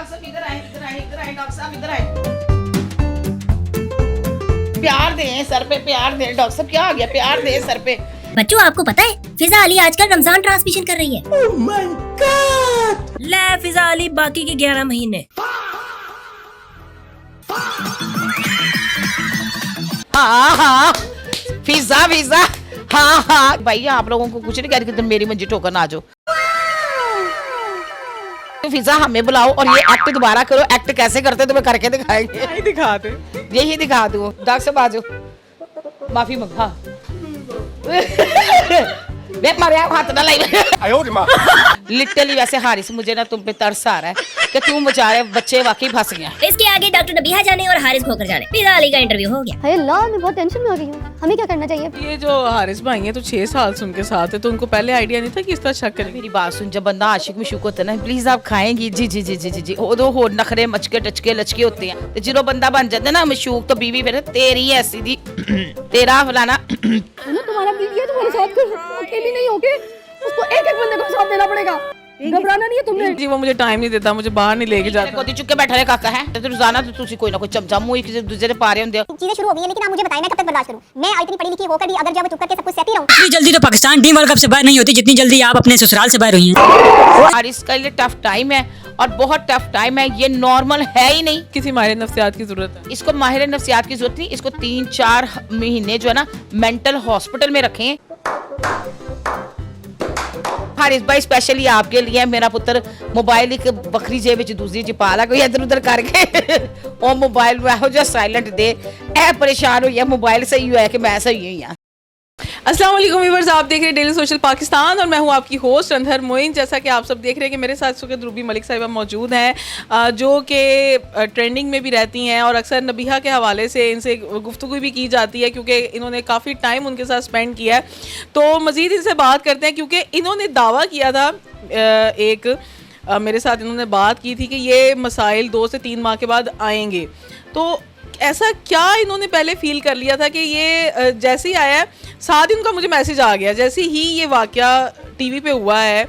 Doctor साहब इधर आए, इधर आए, इधर आए, डॉक्टर साहब इधर आए। प्यार दें सर पे, प्यार दें डॉक्टर साहब, क्या आ गया? प्यार दें सर पे। बच्चों आपको पता है फिजा अली आजकल रमजान ट्रांसमिशन कर रही है। Oh my God. ले फिजा अली बाकी के 11 महीने। हाँ हाँ पिज्जा पिज्जा, हाँ हाँ भाई आप लोगों को कुछ नहीं कह रही कि तुम मेरी मंजी ठोकर ना आ जाओ। तो पिज्जा हमें बुलाओ और ये एक्ट दोबारा करो। एक्ट कैसे करते तुम्हें करके दिखाएंगे। यही दिखा दे। यही दिखा दो। डॉक्टर साहब आ जाओ, माफी मंग। हाँ बे मारे हाथ ना लाई। लिटरली वैसे हारिस मुझे ना तुम पे तरस आ रहा है कि तुम बेचारे बच्चे वाकई फंस गए। इसके आगे डॉक्टर नबीहा जाने और हारिस खोकर जाने। फिजा अली का इंटरव्यू हो गया। हाय अल्लाह, मैं बहुत टेंशन में आ गई हूँ। हमें क्या करना चाहिए? ये जो हारिस भाई हैं तो 6 साल से उनके साथ है, तो उनको पहले आइडिया नहीं था कि इस तरह शक करेंगे। मेरी बात सुन, जब बंदा आशिक में शुक होता है ना, प्लीज आप खाएंगी जी जी जी जी जी जी वो हो नखरे मचके टचके लचके होते हैं। तो जो बंदा बन जाता है ना मशूक, तो बीवी फिर तेरी ऐसी दी तेरा फलाना। तुम्हारा बीवी है, तुम्हारे साथ अकेली नहीं होके उसको एक एक बंदे को साथ देना पड़ेगा। घबराना नहीं है तुमने। जी वो मुझे टाइम नहीं देता, मुझे बाहर नहीं लेके जाता। गोदी चुके बैठा रहे काका है तो रोजाना तो तुसी कोई ना कोई चमचा मुंह एक दूसरे दे पारे होंदे हो। चीजें शुरू हो गई हैं, लेकिन आप मुझे बताएं मैं कब तक बर्दाश्त करूं? मैं इतनी पढ़ी लिखी होकर भी अगर जब चुप करके सब कुछ सहती रहूं। इतनी जल्दी तो पाकिस्तान टीम वर्ल्ड कप से बाहर नहीं होती जितनी जल्दी आप अपने ससुराल से बाहर हुई हैं। हारिस का लिए टफ टाइम है और बहुत टफ टाइम है, ये नॉर्मल है ही नहीं। किसी माहिर नफ्सियात की जरूरत है। इसको माहिर नफ्सियात की जरूरत नहीं, इसको 3-4 महीने जो है ना मेंटल हॉस्पिटल में रखें। हारिस भाई स्पेशली आपके लिए मेरा पुत्र मोबाइल एक बकरी जेब विच दूसरी च पा ला कोई इधर उधर करके वो मोबाइल वो जो साइलेंट दे ए परेशान हुई है। मोबाइल सही हुआ है कि मैं सही हुई हूं। अस्सलाम वालेकुम व्यूअर्स, आप देख रहे हैं डेली सोशल पाकिस्तान और मैं हूं आपकी होस्ट अंधर मोइन। जैसा कि आप सब देख रहे हैं कि मेरे साथ सुगत रूबी मलिक साहिबा मौजूद हैं जो कि ट्रेंडिंग में भी रहती हैं और अक्सर नबीहा के हवाले से इनसे गुफ्तगू भी की जाती है क्योंकि इन्होंने काफ़ी टाइम उनके साथ स्पेंड किया है। तो मज़ीद इनसे बात करते हैं क्योंकि इन्होंने दावा किया था मेरे साथ इन्होंने बात की थी कि ये मसाइल 2 से 3 माह के बाद आएंगे। तो ऐसा क्या इन्होंने पहले फील कर लिया था कि ये जैसे ही आया है साथ ही उनका मुझे मैसेज आ गया। जैसे ही ये वाकया टीवी पे हुआ है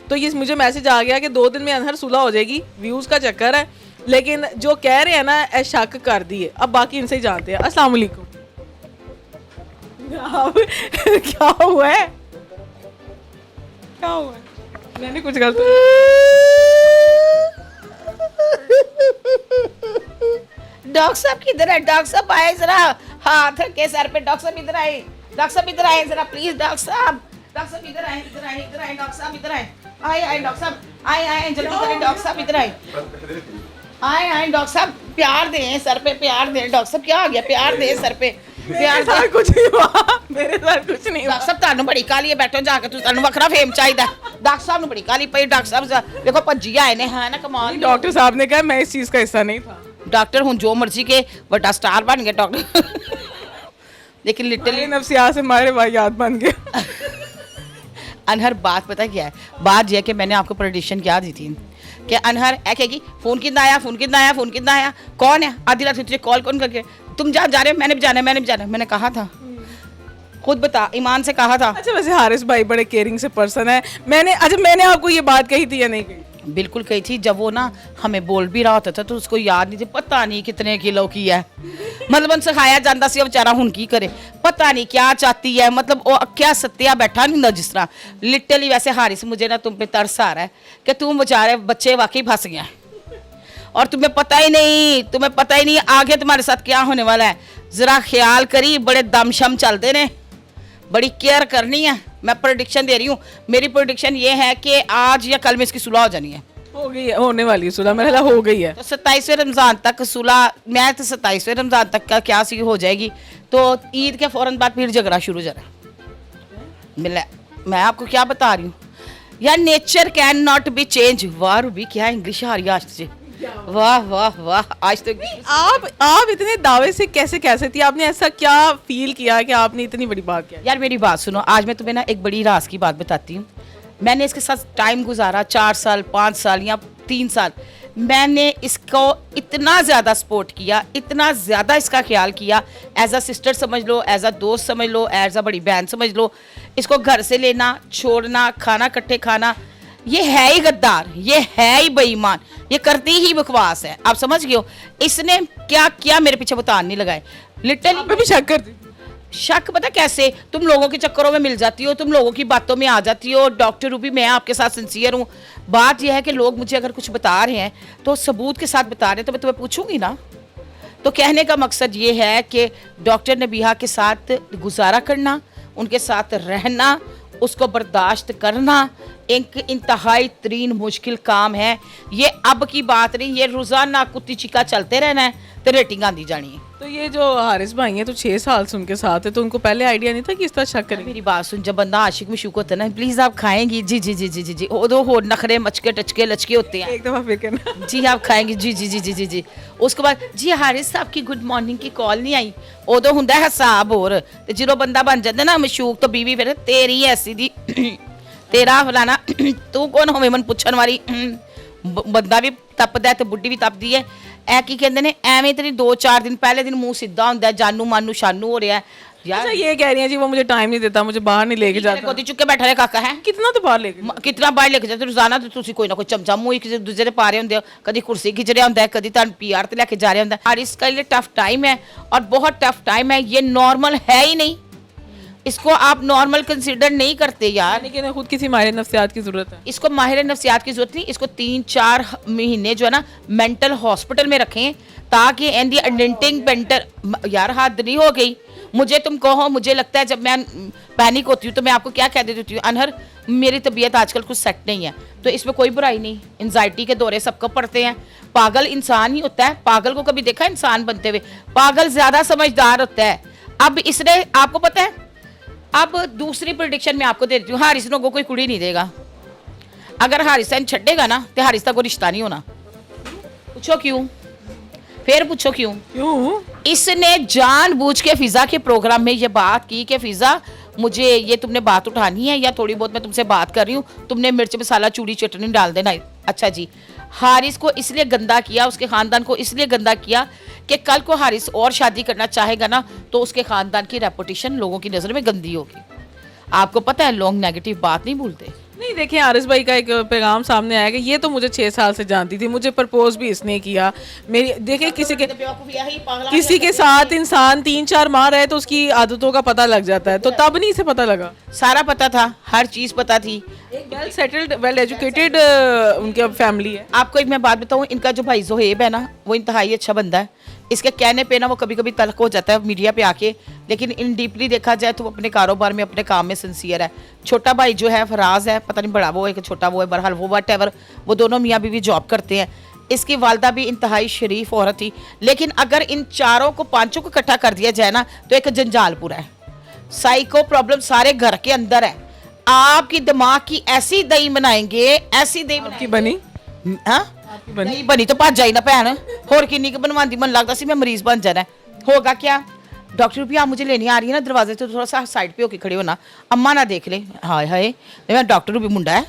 तो ये मुझे मैसेज आ गया कि 2 दिन में अनहर सुलह हो जाएगी। व्यूज़ का चक्कर है, लेकिन जो कह रहे हैं ना ए शक कर दिए। अब बाकी इनसे ही जानते हैं। अस्सलाम वालेकुम। क्या हुआ है? क्या हुआ है? मैंने कुछ गलत डॉक्टर साहब किधर है? डॉक्टर साहब आए जरा, हाथ के सर पे। डॉक्टर साहब इधर आए, डॉक्टर साहब इधर आए जरा प्लीज। डॉक्टर साहब इधर आए, इधर आए, इधर आए। डॉक्टर साहब इधर आए, आए डॉक्टर साहब, आए जल्दी करें। डॉक्टर साहब इधर आए, आए डॉक्टर साहब प्यार दें सर पे, प्यार दें। डॉक्टर साहब क्या आ गया? प्यार दें सर पे, प्यार दें। कुछ नहीं हुआ, मेरे साथ कुछ नहीं हुआ। डॉक्टर साहब तानू बड़ी काली है, बैठो जाके तुम वखरा फेम चाहिए। डॉक्टर साहब ने बड़ी काली पई। डॉक्टर साहब देखो भज्जी आए ने, है ना कमाल। डॉक्टर साहब ने कहा मैं इस चीज़ का हिस्सा नहीं था। डॉक्टर हूँ जो मर्जी के बड़ा स्टार बन गए डॉक्टर। लेकिन लिटरली नफ्सियात से मारे वाहियात बन गए। अनहर बात पता क्या है? बात यह है कि मैंने आपको प्रेडिक्शन क्या दी थी कि अनहर ऐ कहेगी फोन कितना आया, फोन कितना आया, फोन कितना आया, कौन है? आधी रात तुझे कॉल कौन करके तुम जा रहे हो? मैंने भी जाना है, मैंने भी जाना है। मैंने कहा था, खुद बता, ईमान से कहा था। अच्छा वैसे हारिस भाई बड़े केयरिंग से पर्सन है। मैंने आपको ये बात कही थी या नहीं कही? बिल्कुल कही थी। जब वो ना हमें बोल भी रहा होता था तो उसको याद नहीं थी, पता नहीं कितने किलो की है। मतलब सिखाया जाता सी बेचारा हुन की करे, पता नहीं क्या चाहती है। मतलब वो क्या सत्या बैठा नहीं ना जिस तरह। लिटरली वैसे हारिस मुझे ना तुम पे तरस आ रहा है कि तुम बेचारे बच्चे वाकई फंस गए और तुम्हें पता ही नहीं आगे तुम्हारे साथ क्या होने वाला है। जरा ख्याल करी, बड़े दमशम चलते ने, बड़ी केयर करनी है। मैं प्रेडिक्शन दे रही हूँ, मेरी प्रेडिक्शन ये है कि आज या कल में इसकी सुलह हो जानी है। हो गई है, होने वाली है सुलह, मेरा हो गई है। तो 27वें रमज़ान तक सुलह, मैं तो 27वें रमज़ान तक का क्या सी हो जाएगी। तो ईद के फौरन बाद फिर झगड़ा शुरू हो जाना। मैं आपको क्या बता रही हूँ यार, nature can not be change. वाह रूबी क्या इंग्लिश आ रही है आज तुझे, वाह वाह वाह। आज तो आप इतने दावे से कैसे कह सकती है? आपने ऐसा क्या फील किया कि आपने इतनी बड़ी बात किया? यार मेरी बात सुनो, आज मैं तुम्हें ना एक बड़ी राज की बात बताती हूँ। मैंने इसके साथ टाइम गुजारा 4 साल 5 साल या 3 साल। मैंने इसको इतना ज़्यादा सपोर्ट किया, इतना ज़्यादा इसका ख्याल किया। एज अ सिस्टर समझ लो, एज अ दोस्त समझ लो, एज अ बड़ी बहन समझ लो। इसको घर से लेना, छोड़ना, खाना इकट्ठे खाना, ये है ही गद्दार, ये है ही बेईमान, ये करती ही बकवास है। आप समझ गए हो इसने क्या किया, मेरे पीछे बतान नहीं लगाए लिटरली। मैं भी शक करती हूँ। शक पता कैसे, तुम लोगों के चक्करों में मिल जाती हो, तुम लोगों की बातों में आ जाती हो। डॉक्टर रूबी मैं आपके साथ सिंसियर हूँ। बात यह है कि लोग मुझे अगर कुछ बता रहे हैं तो सबूत के साथ बता रहे हैं, तो मैं तुम्हें पूछूंगी ना। तो कहने का मकसद ये है कि डॉक्टर नबीहा के साथ गुजारा करना, उनके साथ रहना, उसको बर्दाश्त करना एक इंतहाई तरीन मुश्किल काम है। ये अब की बात नहीं, ये रोज़ाना कुत्ती चिका चलते रहना है तो रेटिंग आती जानी है। तो ये जो हारिस भाई हैं तो 6 साल से उनके साथ है, तो उनको पहले आइडिया नहीं था कि इस तरह शक करेंगे? मेरी बात सुन, जब बंदा आशिक में शुक होता है ना, प्लीज आप खाएंगी? जी जी जी जी जी जी। वो हो नखरे मचके टचके लचके होते हैं। एक दफा फिर करना। जी आप खाएंगे? जी जी जी जी जी जी। उसके बाद जी हारिस साहब की गुड मॉर्निंग की कॉल नहीं आई, उदो हुंदा है हिसाब होर, ते जो बंदा बन जाता ना मशूक तो बीवी फिर तेरी ऐसी दी तेरा फलाना तू कौन होवे मन पुछन वाली। बंदा भी तपदा ते बुढ़ी भी तपदी है। ऐ की कहते ने एवें तेरी 2-4 दिन पहले दिन मुंह सीधा होंदा है, जानू मानू शानू हो रहा है यार। अच्छा ये कह रही हैं जी वो मुझे टाइम नहीं देता, मुझे बाहर नहीं लेके जाता। गोदी चुके बैठा रहे काका है, कितना तो बाहर लेके कितना बाहर लेके जाते रोजाना, तो ਤੁਸੀਂ ਕੋਈ ਨਾ ਕੋਈ ਚਮਚਾ ਮੂੰਹ ਇੱਕ ਦੂਜੇ ਦੇ ਪਾ ਰਹੇ ਹੁੰਦੇ ਹੋ, ਕਦੀ ਕੁਰਸੀ ਖਿੱਚ ਰਿਹਾ ਹੁੰਦਾ ਹੈ, ਕਦੀ ਤੁਹਾਨੂੰ ਪੀਆਰ ਤੇ ਲੈ ਕੇ ਜਾ ਰਿਹਾ ਹੁੰਦਾ है। और इसका लिए टफ टाइम है और बहुत टफ टाइम है, ये नॉर्मल है ही नहीं, इसको आप नॉर्मल कंसीडर नहीं करते यार। लेकिन खुद किसी माहिर नफ्सियात की जरूरत है। इसको माहिर नफ्सियात की जरूरत नहीं, इसको 3-4 महीने जो है ना मेंटल हॉस्पिटल में रखें ताकि एंडी अडेंटिंग पेंटर यार हद नहीं हो गई। मुझे तुम कहो, मुझे लगता है जब मैं पैनिक होती हूँ तो मैं आपको क्या कह देती हूँ, अनहर मेरी तबीयत आजकल कुछ सेट नहीं है, तो इसमें कोई बुराई नहीं। एंजाइटी के दौरे सबको पड़ते हैं, पागल इंसान ही होता है। पागल को कभी देखा इंसान बनते हुए? पागल ज्यादा समझदार होता है। अब इसने आपको पता है, अब दूसरी प्रेडिक्शन में आपको दे देती हूँ, हारिस को कोई कुड़ी नहीं देगा। अगर हारिस छेगा ना तो हारिस का कोई रिश्ता नहीं होना। पूछो क्यों? फिर पूछो क्यों? क्यों? इसने जानबूझ के फिजा के प्रोग्राम में ये बात की कि फिजा मुझे ये तुमने बात उठानी है या थोड़ी बहुत मैं तुमसे बात कर रही हूँ, तुमने मिर्च मसाला चूड़ी चटनी डाल देना। अच्छा जी, हारिस को इसलिए गंदा किया, उसके ख़ानदान को इसलिए गंदा किया कि कल को हारिस और शादी करना चाहेगा ना तो उसके ख़ानदान की रेपुटेशन लोगों की नज़र में गंदी होगी। आपको पता है लोग नेगेटिव बात नहीं भूलते। नहीं देखिए, हारिस भाई का एक पैगाम सामने आया कि ये तो मुझे 6 साल से जानती थी, मुझे प्रपोज भी इसने किया। मेरी देखिए किसी के साथ इंसान 3-4 माह रहे तो उसकी आदतों का पता लग जाता है, तो तब नहीं इसे पता लगा? सारा पता था, हर चीज़ पता थी। एक वेल सेटल्ड वेल एजुकेटेड उनकी फैमिली है। आपको एक मैं बात बताऊं, इनका जो भाई जोहेब है ना वो इंतहाई अच्छा बंदा है। इसके कहने पे ना वो कभी कभी तल्ख हो जाता है मीडिया पे आके, लेकिन इन डीपली देखा जाए तो वो अपने कारोबार में अपने काम में सिंसियर है। छोटा भाई जो है फराज है, पता नहीं बड़ा वो है कि छोटा वो है, बहरहाल वो वट एवर, वो दोनों मियाँ बीवी जॉब करते हैं। इसकी वालदा भी इंतहाई शरीफ औरत थी, लेकिन अगर इन चारों को 5 को इकट्ठा कर दिया जाए ना तो एक जंजाल पूरा है। साइको प्रॉब्लम सारे घर के अंदर है। आपकी दिमाग की ऐसी दही बनाएंगे, ऐसी दही की बनी नहीं बनी तो भज जाई ना भैन, होर किन्नी की बनवाती, मन लगता सी मैं मरीज बन जाना है। होगा क्या? डॉक्टर भी आप मुझे लेने आ रही है ना, दरवाजे से थोड़ा सा साइड पे होके खड़े होना, अम्मा ना देख ले। हाय हाय, मैं डॉक्टर भी मुंडा है,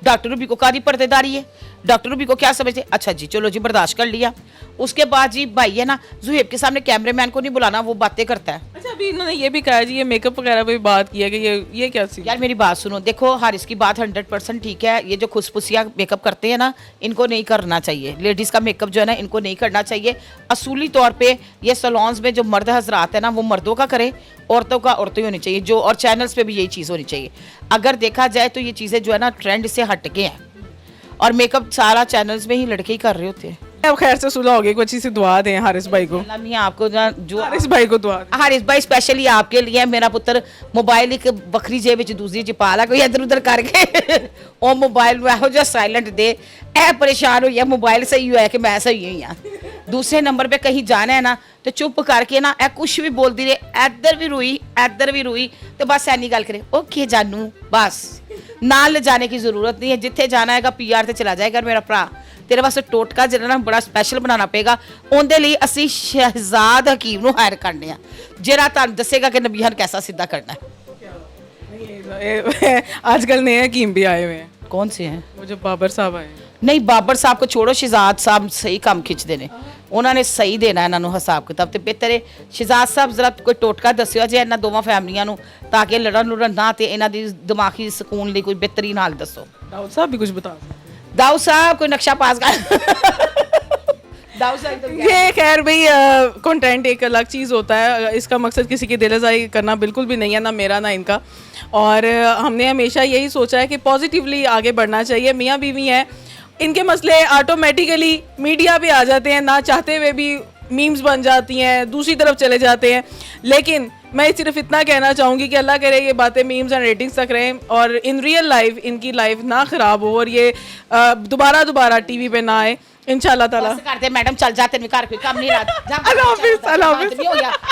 डॉक्टर भी को कारी पर्देदारी है, डॉक्टर भी को क्या समझते? अच्छा जी चलो जी बर्दाश्त कर लिया। उसके बाद जी भाई है ना जुहेब के सामने कैमरामैन को नहीं बुलाना, वो बातें करता है। अच्छा अभी इन्होंने ये भी कहा जी, ये मेकअप वगैरह पे भी बात की है कि ये क्या सी? यार मेरी बात सुनो, देखो हारिस की बात 100% ठीक है। ये जो खुशपुसिया मेकअप करते हैं ना, इनको नहीं करना चाहिए। लेडीज़ का मेकअप जो है ना इनको नहीं करना चाहिए। असूली तौर पे ये सलोन्स में जो मर्द हजरात है ना वो मर्दों का करे, औरतों का औरतें होनी चाहिए जो, और चैनल्स पे भी यही चीज़ होनी चाहिए। अगर देखा जाए तो ये चीज़ें जो है ना ट्रेंड से हट के हैं, और मेकअप सारा चैनल्स में ही लड़के ही कर रहे होते हैं। अब खैर से सुलह हो गई, कोई अच्छी सी दुआ दें हारिस भाई को। आपको जो हारिस भाई को दुआ दें। हारिस भाई स्पेशली आपके लिए, मेरा पुत्र मोबाइल एक बखरी जेब विच दूसरी च पा ला, कोई इधर उधर करके ਉਹ मोबाइल ਨੂੰ ਇਹੋ ਜਿਹਾ साइलेंट दे, ऐ परेशान हुई है मोबाइल सही हुआ है कि मैं सही हुई हाँ। दूसरे नंबर पे कहीं जाना है ना तो चुप करके ना ए कुछ भी बोलती रहे, इधर भी रुई तो बस ऐनी गल करे, ओके जानू बस, नाल जाने की जरूरत नहीं है। जिथे जाना है PR ते चला जाएगा मेरा भरा, तेरे वास्ते टोटका जो ना बड़ा स्पैशल बनाना पेगा। उनके लिए असी शहजाद हकीम नूं हायर करने आ, जिहड़ा तुहानूं दसेगा कि नबीहा नूं कैसा सीधा करना है। आजकल नए हकीम भी आए हुए हैं। कौन से हैं? वो जो बाबर साहब आए हैं। ਨਹੀਂ ਬਾਬਰ ਸਾਹਿਬ ਕੋ ਛੋੜੋ, ਸ਼ਹਿਜ਼ਾਦ ਸਾਹਿਬ ਸਹੀ ਕੰਮ ਖਿੱਚਦੇ ਨੇ, ਉਹਨਾਂ ਨੇ ਸਹੀ ਦੇਣਾ ਇਹਨਾਂ ਨੂੰ ਹਿਸਾਬ ਕਿਤਾਬ ਤੇ ਬਿਹਤਰ ਹੈ। ਸ਼ਹਿਜ਼ਾਦ ਸਾਹਿਬ ਜ਼ਰਾ ਕੋਈ ਟੋਟਕਾ ਦੱਸਿਓ ਜੇ ਇਹਨਾਂ ਦੋਵਾਂ ਫੈਮਲੀਆਂ ਨੂੰ, ਤਾਂ ਕਿ ਲੜਨ ਲੁੜਨ ਨਾ ਤੇ ਇਹਨਾਂ ਦੀ ਦਿਮਾਗੀ ਸਕੂਨ ਲਈ ਕੋਈ ਬਿਹਤਰੀਨ ਹਾਲ ਦੱਸੋ। दाऊद साहब भी कुछ बता सकते दाऊद साहब कोई नक्शा पास कर दाऊद साहब तो हैं। ये खैर भाई कंटेंट एक अलग चीज़ होता है, इसका मकसद किसी की दिलआज़ाई करना बिल्कुल भी नहीं है, ना मेरा ना इनका। और हमने हमेशा यही सोचा है कि पॉजिटिवली आगे बढ़ना चाहिए। मियाँ बीवी हैं, इनके मसले ऑटोमेटिकली मीडिया पे आ जाते हैं, ना चाहते हुए भी मीम्स बन जाती हैं, दूसरी तरफ चले जाते हैं। लेकिन मैं सिर्फ इतना कहना चाहूँगी कि अल्लाह करे ये बातें मीम्स एंड रेटिंग्स तक रहें और इन रियल लाइफ इनकी लाइफ ना ख़राब हो और ये दोबारा टीवी पे ना आए इंशाल्लाह ताला। करते मैडम चल जाते घर कोई काम नहीं रहा। अल्लाह हाफिज़, अल्लाह हाफिज़। हो गया।